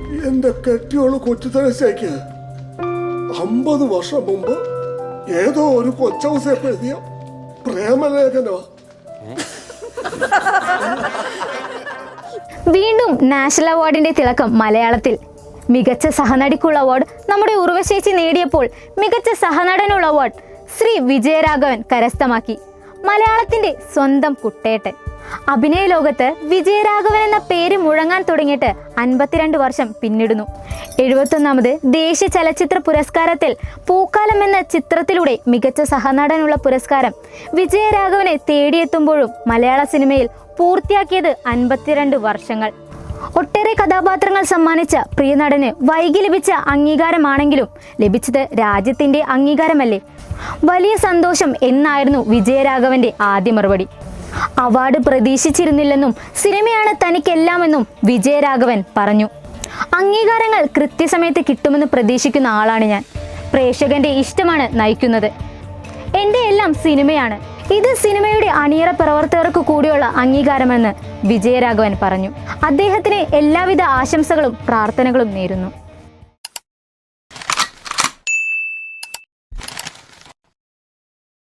എന്റെ കെട്ടിയോള് കൊച്ചുതരശയ്ക്ക് 50 വർഷം മുമ്പ് ഏതോ ഒരു കൊച്ചൗസേപ്പ് എഴുതിയ പ്രേമലേഖനോ. വീണ്ടും നാഷണൽ അവാർഡിന്റെ തിളക്കം മലയാളത്തിൽ. മികച്ച സഹനടിക്കുള്ള അവാർഡ് നമ്മുടെ ഉർവശേച്ചി നേടിയപ്പോൾ മികച്ച സഹനടനുള്ള അവാർഡ് ശ്രീ വിജയരാഘവൻ കരസ്ഥമാക്കി. മലയാളത്തിന്റെ സ്വന്തം കുട്ടേട്ടൻ. അഭിനയ ലോകത്ത് വിജയരാഘവൻ എന്ന പേര് മുഴങ്ങാൻ തുടങ്ങിയിട്ട് 52 വർഷം പിന്നിടുന്നു. 71ാമത് ദേശീയ ചലച്ചിത്ര പുരസ്കാരത്തിൽ പൂക്കാലം എന്ന ചിത്രത്തിലൂടെ മികച്ച സഹനടനുള്ള പുരസ്കാരം വിജയരാഘവനെ തേടിയെത്തുമ്പോഴും മലയാള സിനിമയിൽ പൂർത്തിയാക്കിയത് 52 വർഷങ്ങൾ. ഒട്ടേറെ കഥാപാത്രങ്ങൾ സമ്മാനിച്ച പ്രിയ നടന് വൈകി ലഭിച്ച അംഗീകാരമാണെങ്കിലും ലഭിച്ചത് രാജ്യത്തിന്റെ അംഗീകാരമല്ലേ. വലിയ സന്തോഷം എന്നായിരുന്നു വിജയരാഘവന്റെ ആദ്യ മറുപടി. അവാർഡ് പ്രതീക്ഷിച്ചിരുന്നില്ലെന്നും സിനിമയാണ് തനിക്കെല്ലാമെന്നും വിജയരാഘവൻ പറഞ്ഞു. അംഗീകാരങ്ങൾ കൃത്യസമയത്ത് കിട്ടുമെന്ന് പ്രതീക്ഷിക്കുന്ന ആളാണ് ഞാൻ. പ്രേക്ഷകന്റെ ഇഷ്ടമാണ് നയിക്കുന്നത്. എൻ്റെ എല്ലാം സിനിമയാണ്. ഇത് സിനിമയുടെ അണിയറ പ്രവർത്തകർക്ക് കൂടിയുള്ള അംഗീകാരമെന്ന് വിജയരാഘവൻ പറഞ്ഞു. അദ്ദേഹത്തിന് എല്ലാവിധ ആശംസകളും പ്രാർത്ഥനകളും നേരുന്നു.